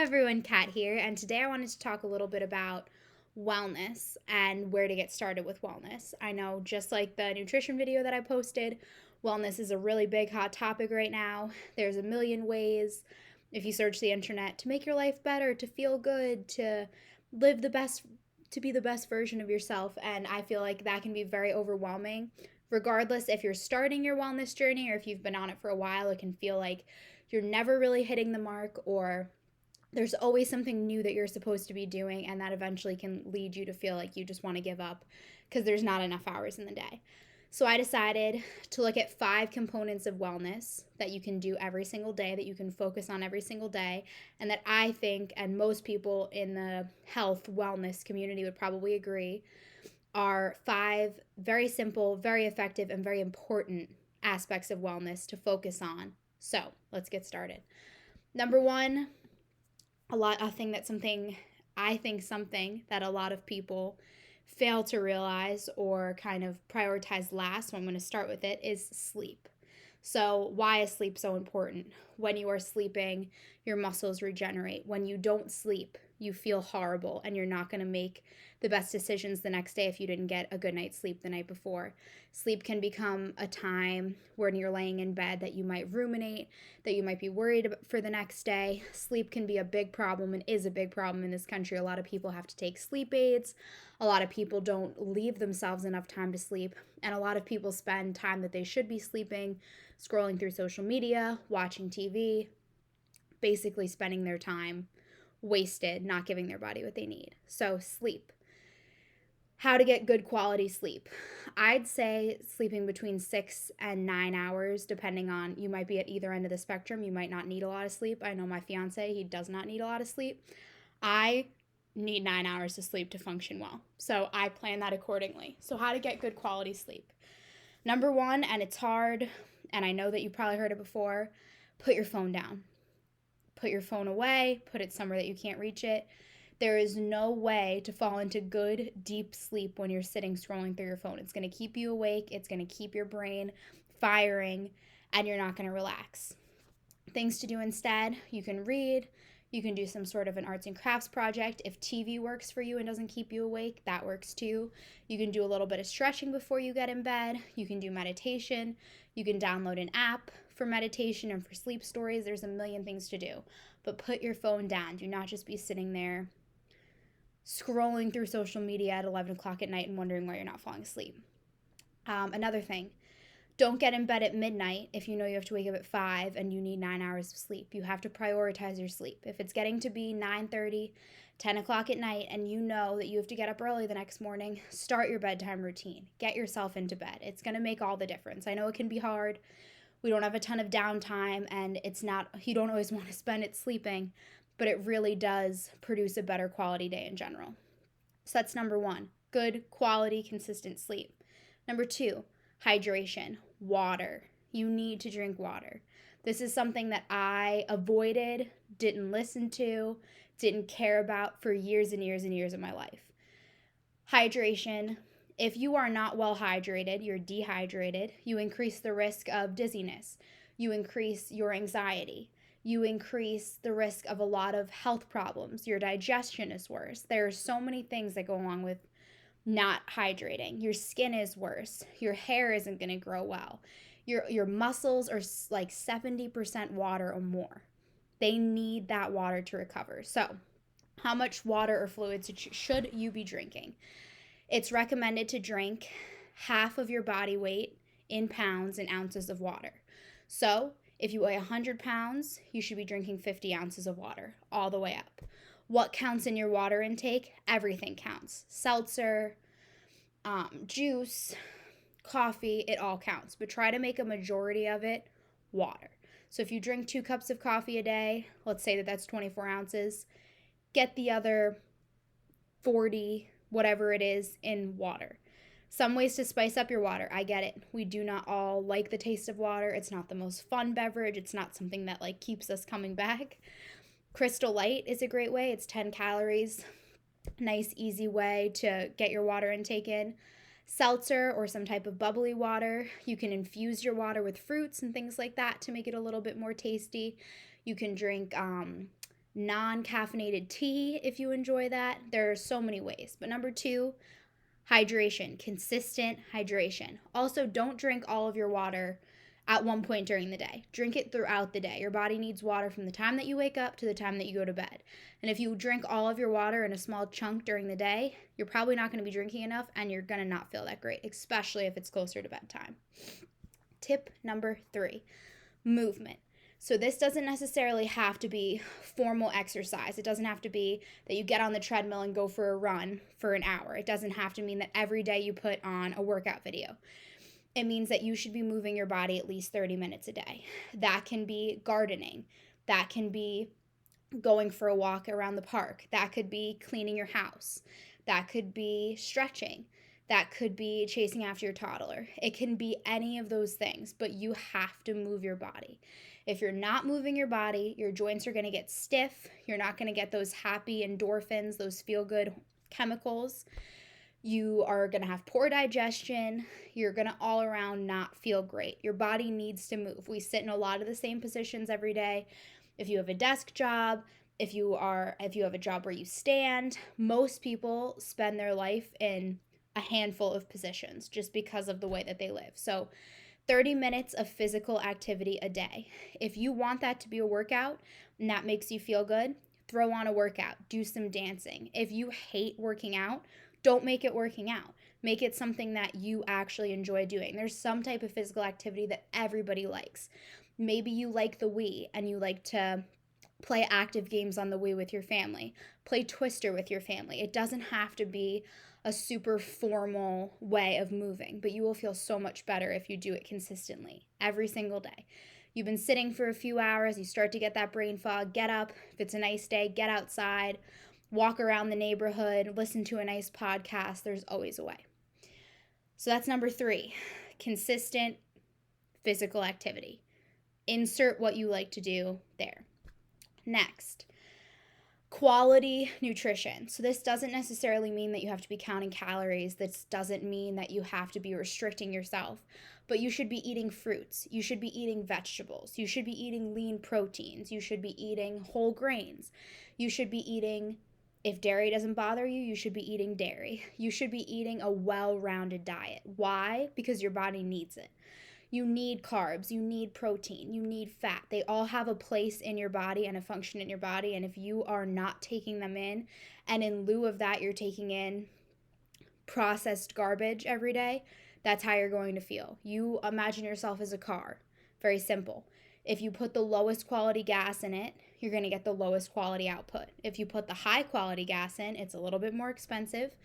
everyone, Kat here, and today I wanted to talk a little bit about wellness and where to get started with wellness. I know, just like the nutrition video that I posted, wellness is a really big hot topic right now. There's a million ways, if you search the internet, to make your life better, to feel good, to live the best, to be the best version of yourself, and I feel like that can be very overwhelming. Regardless if you're starting your wellness journey or if you've been on it for a while, it can feel like you're never really hitting the mark, or there's always something new that you're supposed to be doing, and that eventually can lead you to feel like you just want to give up because there's not enough hours in the day. So I decided to look at 5 components of wellness that you can do every single day, that you can focus on every single day, and that I think, and most people in the health wellness community would probably agree, are 5 very simple, very effective, and very important aspects of wellness to focus on. So let's get started. Number one, something that a lot of people fail to realize or kind of prioritize last, so I'm going to start with it, is sleep. So why is sleep so important? When you are sleeping, your muscles regenerate. When you don't sleep, you feel horrible and you're not going to make the best decisions the next day if you didn't get a good night's sleep the night before. Sleep can become a time when you're laying in bed that you might ruminate, that you might be worried for the next day. Sleep can be a big problem and is a big problem in this country. A lot of people have to take sleep aids. A lot of people don't leave themselves enough time to sleep. And a lot of people spend time that they should be sleeping scrolling through social media, watching TV, basically spending their time wasted, not giving their body what they need. So, sleep. How to get good quality sleep. I'd say sleeping between 6 and 9 hours, depending on, you might be at either end of the spectrum. You might not need a lot of sleep. I know my fiance, he does not need a lot of sleep. I need 9 hours of sleep to function well. So I plan that accordingly. So how to get good quality sleep. Number one, and it's hard, and I know that you probably heard it before, put your phone down. Put your phone away, put it somewhere that you can't reach it. There is no way to fall into good, deep sleep when you're sitting scrolling through your phone. It's going to keep you awake, it's going to keep your brain firing, and you're not going to relax. Things to do instead: you can read, you can do some sort of an arts and crafts project. If TV works for you and doesn't keep you awake, that works too. You can do a little bit of stretching before you get in bed. You can do meditation. You can download an app for meditation and for sleep stories. There's a million things to do. But put your phone down. Do not just be sitting there scrolling through social media at 11 o'clock at night and wondering why you're not falling asleep. Another thing, don't get in bed at midnight if you know you have to wake up at 5 and you need 9 hours of sleep. You have to prioritize your sleep. If it's getting to be 9:30, 10 o'clock at night, and you know that you have to get up early the next morning, start your bedtime routine. Get yourself into bed. It's going to make all the difference. I know it can be hard. We don't have a ton of downtime, and you don't always want to spend it sleeping, but it really does produce a better quality day in general. So that's number one, good quality, consistent sleep. Number two, hydration, water. You need to drink water. This is something that I avoided, didn't listen to, didn't care about for years and years and years of my life. Hydration. If you are not well hydrated, you're dehydrated, you increase the risk of dizziness. You increase your anxiety. You increase the risk of a lot of health problems. Your digestion is worse. There are so many things that go along with not hydrating. Your skin is worse. Your hair isn't going to grow well. Your muscles are like 70% water or more. They need that water to recover. So, how much water or fluids should you be drinking? It's recommended to drink half of your body weight in pounds and ounces of water. So, if you weigh 100 pounds, you should be drinking 50 ounces of water all the way up. What counts in your water intake? Everything counts. Seltzer, juice, coffee, it all counts. But try to make a majority of it water. So if you drink 2 cups of coffee a day, let's say that that's 24 ounces, get the other 40, whatever it is, in water. Some ways to spice up your water. I get it. We do not all like the taste of water. It's not the most fun beverage. It's not something that keeps us coming back. Crystal Light is a great way. It's 10 calories. Nice, easy way to get your water intake in. Seltzer or some type of bubbly water. You can infuse your water with fruits and things like that to make it a little bit more tasty. You can drink non-caffeinated tea if you enjoy that. There are so many ways. But number 2, hydration, consistent hydration. Also, don't drink all of your water at one point during the day. Drink it throughout the day. Your body needs water from the time that you wake up to the time that you go to bed. And if you drink all of your water in a small chunk during the day, you're probably not going to be drinking enough and you're going to not feel that great, especially if it's closer to bedtime. Tip number 3, movement. So this doesn't necessarily have to be formal exercise. It doesn't have to be that you get on the treadmill and go for a run for an hour. It doesn't have to mean that every day you put on a workout video. It means that you should be moving your body at least 30 minutes a day. That can be gardening. That can be going for a walk around the park. That could be cleaning your house. That could be stretching. That could be chasing after your toddler. It can be any of those things, but you have to move your body. If you're not moving your body, your joints are going to get stiff. You're not going to get those happy endorphins, those feel-good chemicals. You are going to have poor digestion. You're going to all around not feel great. Your body needs to move. We sit in a lot of the same positions every day. If you have a desk job, if you have a job where you stand, most people spend their life in a handful of positions just because of the way that they live. So 30 minutes of physical activity a day. If you want that to be a workout and that makes you feel good, throw on a workout, do some dancing. If you hate working out, don't make it working out. Make it something that you actually enjoy doing. There's some type of physical activity that everybody likes. Maybe you like the Wii and you like to play active games on the Wii with your family. Play Twister with your family. It doesn't have to be a super formal way of moving, but you will feel so much better if you do it consistently every single day. You've been sitting for a few hours, you start to get that brain fog, get up. If it's a nice day, get outside, walk around the neighborhood, listen to a nice podcast. There's always a way. So that's number 3, consistent physical activity. Insert what you like to do there. Next, quality nutrition. So this doesn't necessarily mean that you have to be counting calories. This doesn't mean that you have to be restricting yourself, but you should be eating fruits. You should be eating vegetables. You should be eating lean proteins. You should be eating whole grains. You should be eating, if dairy doesn't bother you, you should be eating dairy. You should be eating a well-rounded diet. Why? Because your body needs it. You need carbs, you need protein, you need fat. They all have a place in your body and a function in your body. And if you are not taking them in, and in lieu of that, you're taking in processed garbage every day, that's how you're going to feel. You imagine yourself as a car. Very simple. If you put the lowest quality gas in it, you're going to get the lowest quality output. If you put the high quality gas in, it's a little bit more expensive,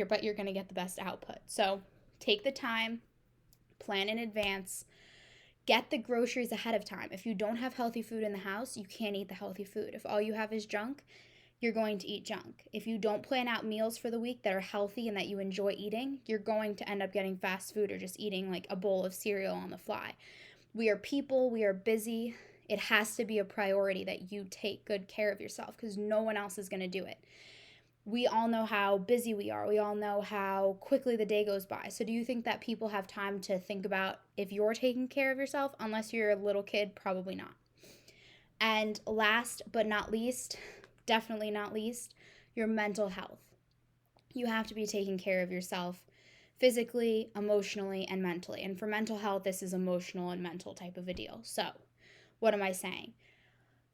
but you're going to get the best output. So take the time. Plan in advance. Get the groceries ahead of time. If you don't have healthy food in the house, you can't eat the healthy food. If all you have is junk, you're going to eat junk. If you don't plan out meals for the week that are healthy and that you enjoy eating, you're going to end up getting fast food or just eating like a bowl of cereal on the fly. We are people, we are busy. It has to be a priority that you take good care of yourself because no one else is going to do it. We all know how busy we are. We all know how quickly the day goes by. So do you think that people have time to think about if you're taking care of yourself? Unless you're a little kid, probably not. And last but not least, definitely not least, your mental health. You have to be taking care of yourself physically, emotionally, and mentally. And for mental health, this is emotional and mental type of a deal. So what am I saying?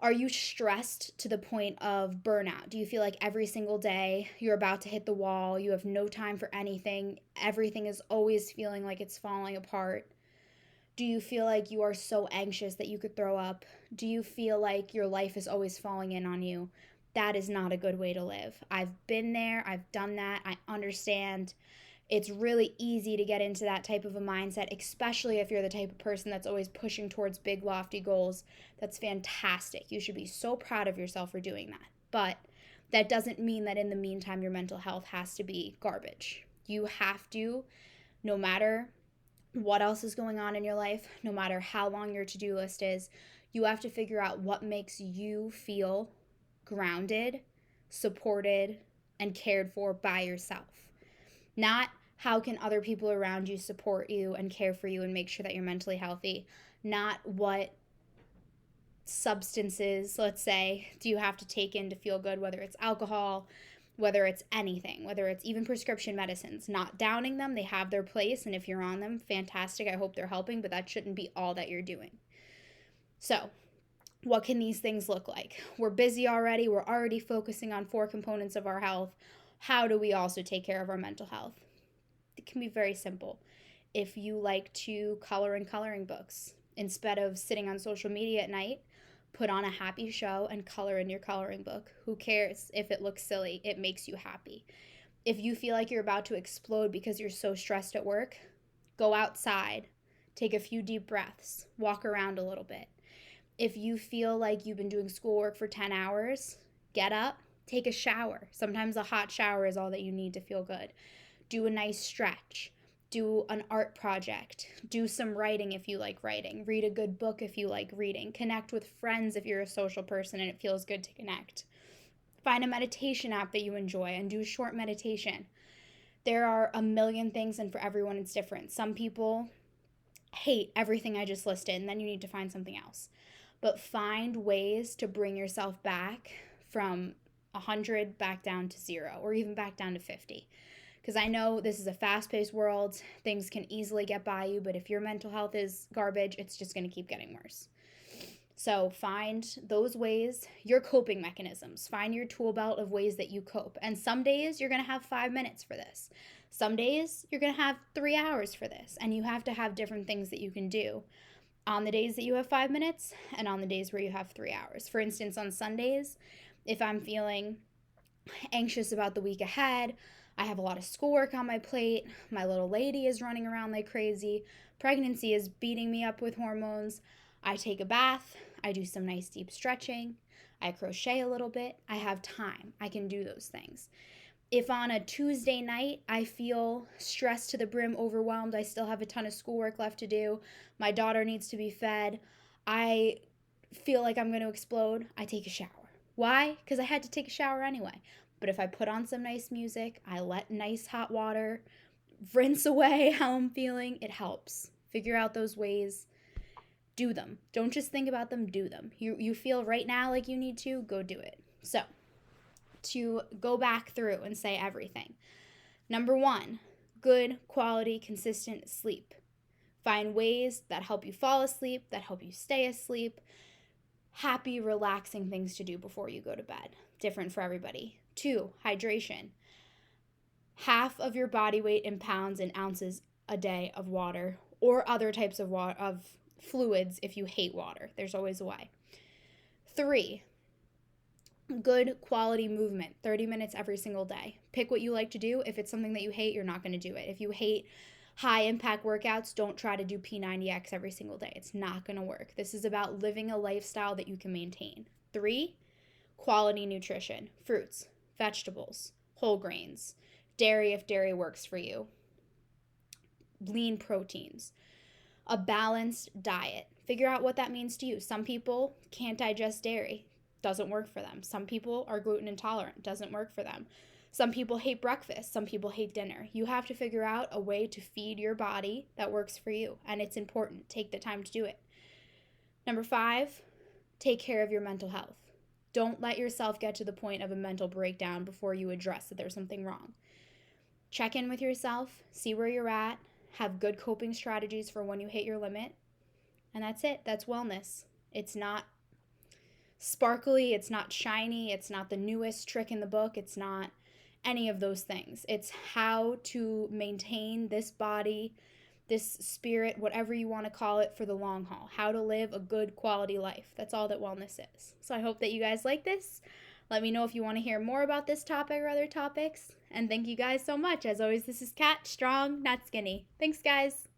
Are you stressed to the point of burnout? Do you feel like every single day you're about to hit the wall, you have no time for anything, everything is always feeling like it's falling apart? Do you feel like you are so anxious that you could throw up? Do you feel like your life is always falling in on you? That is not a good way to live. I've been there, I've done that, I understand. It's really easy to get into that type of a mindset, especially if you're the type of person that's always pushing towards big, lofty goals. That's fantastic. You should be so proud of yourself for doing that. But that doesn't mean that in the meantime, your mental health has to be garbage. You have to, no matter what else is going on in your life, no matter how long your to-do list is, you have to figure out what makes you feel grounded, supported, and cared for by yourself. Not how can other people around you support you and care for you and make sure that you're mentally healthy. Not what substances, let's say, do you have to take in to feel good, whether it's alcohol, whether it's anything, whether it's even prescription medicines. Not downing them, they have their place, and if you're on them, fantastic. I hope they're helping, but that shouldn't be all that you're doing. So, what can these things look like? We're busy already. We're already focusing on 4 components of our health. How do we also take care of our mental health? It can be very simple. If you like to color in coloring books, instead of sitting on social media at night, put on a happy show and color in your coloring book. Who cares if it looks silly? It makes you happy. If you feel like you're about to explode because you're so stressed at work, go outside, take a few deep breaths, walk around a little bit. If you feel like you've been doing schoolwork for 10 hours, get up, take a shower. Sometimes a hot shower is all that you need to feel good. Do a nice stretch. Do an art project. Do some writing if you like writing. Read a good book if you like reading. Connect with friends if you're a social person and it feels good to connect. Find a meditation app that you enjoy and do a short meditation. There are a million things, and for everyone it's different. Some people hate everything I just listed, and then you need to find something else. But find ways to bring yourself back from 100 back down to 0, or even back down to 50. Because I know this is a fast-paced world. Things can easily get by you, but if your mental health is garbage, it's just going to keep getting worse. So find those ways, your coping mechanisms. Find your tool belt of ways that you cope. And some days you're going to have 5 minutes for this. Some days you're going to have 3 hours for this. And you have to have different things that you can do on the days that you have 5 minutes and on the days where you have 3 hours. For instance, on Sundays, if I'm feeling anxious about the week ahead, I have a lot of schoolwork on my plate, my little lady is running around like crazy, pregnancy is beating me up with hormones, I take a bath, I do some nice deep stretching, I crochet a little bit, I have time, I can do those things. If on a Tuesday night I feel stressed to the brim, overwhelmed, I still have a ton of schoolwork left to do, my daughter needs to be fed, I feel like I'm going to explode, I take a shower. Why? Because I had to take a shower anyway. But if I put on some nice music, I let nice hot water rinse away how I'm feeling, it helps. Figure out those ways. Do them. Don't just think about them, do them. You feel right now like you need to, go do it. So, to go back through and say everything. Number 1, good, quality, consistent sleep. Find ways that help you fall asleep, that help you stay asleep. Happy, relaxing things to do before you go to bed. Different for everybody. 2, hydration. Half of your body weight in pounds and ounces a day of water, or other types of fluids if you hate water. There's always a way. 3, good quality movement. 30 minutes every single day. Pick what you like to do. If it's something that you hate, you're not going to do it. If you hate high impact workouts, don't try to do P90X every single day. It's not going to work. This is about living a lifestyle that you can maintain. 3, quality nutrition. Fruits, vegetables, whole grains, dairy if dairy works for you, lean proteins, a balanced diet. Figure out what that means to you. Some people can't digest dairy. Doesn't work for them. Some people are gluten intolerant. Doesn't work for them. Some people hate breakfast. Some people hate dinner. You have to figure out a way to feed your body that works for you, and it's important. Take the time to do it. Number 5, take care of your mental health. Don't let yourself get to the point of a mental breakdown before you address that there's something wrong. Check in with yourself, see where you're at, have good coping strategies for when you hit your limit, and that's it. That's wellness. It's not sparkly, it's not shiny, it's not the newest trick in the book, it's not any of those things. It's how to maintain this body, this spirit, whatever you want to call it, for the long haul. How to live a good quality life. That's all that wellness is. So I hope that you guys like this. Let me know if you want to hear more about this topic or other topics. And thank you guys so much. As always, this is Kat, strong, not skinny. Thanks, guys.